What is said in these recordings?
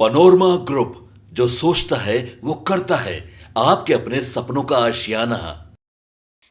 Panorama group, जो सोचता है वो करता है। आपके अपने सपनों का आशियाना।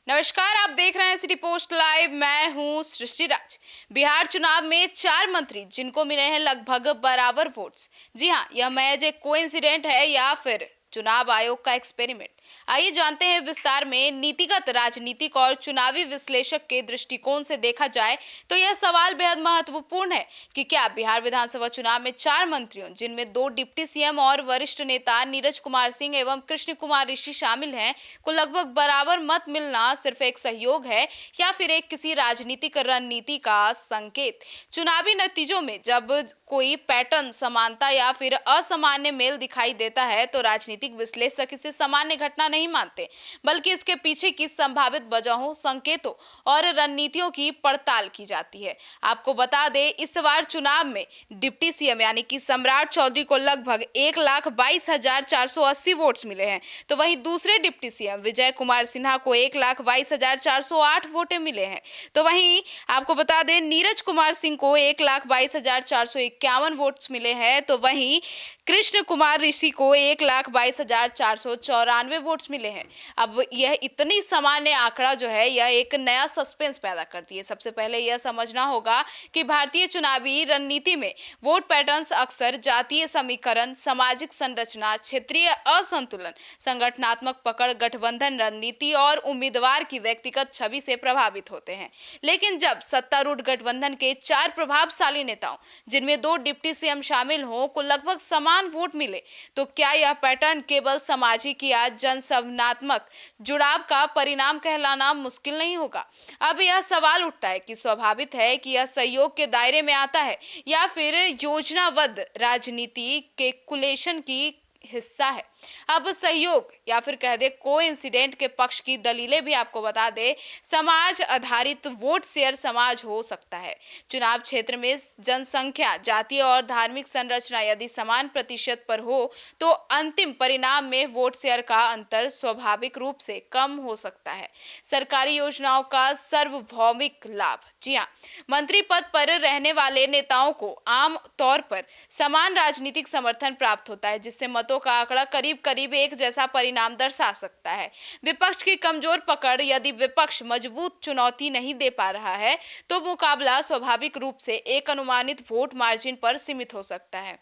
नमस्कार, आप देख रहे हैं सिटी पोस्ट लाइव। मैं हूं सृष्टि राज। बिहार चुनाव में 4 मंत्री जिनको मिले हैं लगभग बराबर वोट्स। जी हां, यह महज एक कोइंसिडेंट है या फिर चुनाव आयोग का एक्सपेरिमेंट। आइए जानते हैं विस्तार में। नीतिगत, राजनीतिक और चुनावी विश्लेषक के दृष्टिकोण से देखा जाए तो यह सवाल बेहद महत्वपूर्ण है कि क्या बिहार विधानसभा चुनाव में 4 मंत्रियों, जिनमें 2 डिप्टी सीएम और वरिष्ठ नेता नीरज कुमार सिंह एवं कृष्ण कुमार ऋषि शामिल हैं, को लगभग बराबर मत मिलना सिर्फ एक सहयोग है या फिर एक किसी राजनीतिक रणनीति का संकेत। चुनावी नतीजों में जब कोई पैटर्न, समानता या फिर असामान्य मेल दिखाई देता है तो राजनीतिक विश्लेषक इसे सामान्य घटना नहीं मानते, बल्कि इसके पीछे की संभावित वजहों, संकेतों और रणनीतियों की पड़ताल की जाती है। आपको बता दें, इस बार चुनाव में डिप्टी सीएम यानी कि सम्राट चौधरी को लगभग 1,22,480 वोट्स मिले हैं, तो वहीं दूसरे डिप्टी सीएम विजय कुमार सिन्हा को 1,22,408 वोटें मिले हैं। तो वहीं आपको बता दें, नीरज कुमार सिंह को 1,22,451 वोट्स मिले हैं, तो वहीं कृष्ण कुमार ऋषि को 1,22,494 वोट्स मिले हैं। अब यह इतनी सामान्य आंकड़ा जो है, यह एक नया सस्पेंस पैदा करती है। सबसे पहले यह समझना होगा कि भारतीय चुनावी रणनीति में वोट पैटर्न्स अक्सर जातीय समीकरण, सामाजिक संरचना, क्षेत्रीय असंतुलन, संगठनात्मक पकड़, गठबंधन रणनीति और उम्मीदवार की व्यक्तिगत छवि से प्रभावित होते हैं। लेकिन जब सत्तारूढ़ गठबंधन के 4 प्रभावशाली नेताओं, जिनमें 2 डिप्टी सीएम शामिल हों, को लगभग समान वोट मिले, तो क्या यह पैटर्न केवल सामाजिक या जनसंभावनात्मक जुड़ाव का परिणाम कहलाना मुश्किल नहीं होगा? अब यह सवाल उठता है कि स्वाभाविक है कि यह सहयोग के दायरे में आता है या फिर योजनाबद्ध राजनीति कैलकुलेशन की हिस्सा है। अब सहयोग या फिर कह दे कोइंसिडेंट के पक्ष की दलीलें भी आपको बता दे। समाज आधारित वोट शेयर समाज हो सकता है। चुनाव क्षेत्र में जनसंख्या, जातीय और धार्मिक संरचना यदि समान प्रतिशत पर हो तो अंतिम परिणाम में वोट शेयर का अंतर स्वाभाविक रूप से कम हो सकता है। सरकारी योजनाओं का सार्वभौमिक लाभ। जी हाँ, मंत्री पद पर रहने वाले नेताओं को आम तौर पर समान राजनीतिक समर्थन प्राप्त होता है, जिससे मतों का आंकड़ा करीब करीब एक जैसा परिणाम दर्शा सकता है। विपक्ष की कमजोर पकड़, यदि विपक्ष मजबूत चुनौती नहीं दे पा रहा है तो मुकाबला स्वाभाविक रूप से एक अनुमानित वोट मार्जिन पर सीमित हो सकता है।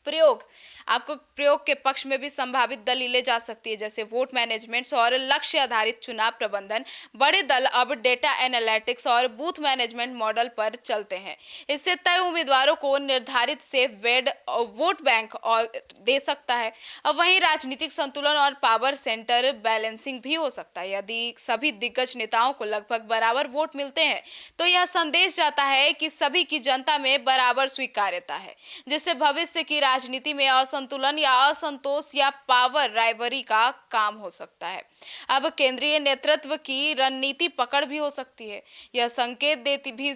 प्रयोग, आपको प्रयोग के पक्ष में भी संभावित दलीलें जा सकती है, जैसे वोट मैनेजमेंट और लक्ष्य आधारित चुनाव प्रबंधन। बड़े दल अब डेटा एनालिटिक्स और बूथ मैनेजमेंट मॉडल पर चलते हैं। इससे तय उम्मीदवारों को निर्धारित सेफ वेड वोट बैंक और दे सकता है। अब वहीं राजनीतिक संतुलन और पावर सेंटर बैलेंसिंग भी हो सकता है। यदि सभी दिग्गज नेताओं को लगभग बराबर वोट मिलते हैं तो यह संदेश जाता है कि सभी की जनता में बराबर स्वीकार्यता है, जिससे भविष्य की राजनीति में असंतुलन या असंतोष या पावर राइवरी का काम हो सकता है। अब केंद्रीय नेतृत्व की रणनीति पकड़ भी हो सकती है। यह संकेत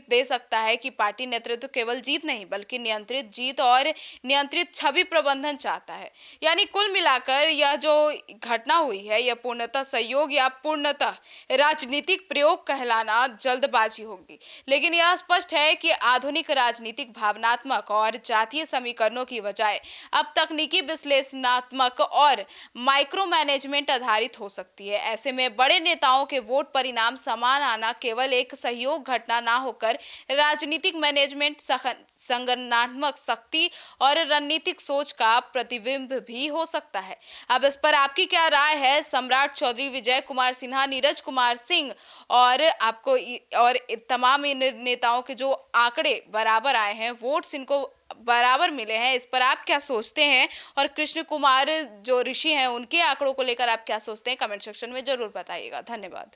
दे सकता है कि पार्टी नेतृत्व केवल जीत नहीं, बल्कि नियंत्रित जीत और नियंत्रित छवि प्रबंधन चाहता है। यानी कुल मिलाकर यह जो घटना हुई है, यह पूर्णतः सहयोग या पूर्णतः राजनीतिक प्रयोग कहलाना जल्दबाजी होगी। लेकिन यह स्पष्ट है कि आधुनिक राजनीतिक भावनात्मक और जातीय समीकरणों की बजाय अब तकनीकी विश्लेषणात्मक और माइक्रो मैनेजमेंट आधारित हो सकती है। ऐसे में बड़े नेताओं के वोट परिणाम समान आना केवल एक सहयोग घटना ना होकर राजनीतिक मैनेजमेंट, संगठनात्मक शक्ति और रणनीतिक सोच का प्रतिबिंब भी हो सकता है। अब इस पर आपकी क्या राय है? सम्राट चौधरी, विजय कुमार सिन्हा, नीरज कुमार सिंह और आपको और तमाम नेताओं के जो आंकड़े बराबर आए हैं, वोट्स इनको बराबर मिले हैं, इस पर आप क्या सोचते हैं? और कृष्ण कुमार जो ऋषि हैं, उनके आंकड़ों को लेकर आप क्या सोचते हैं? कमेंट सेक्शन में जरूर बताइएगा। धन्यवाद।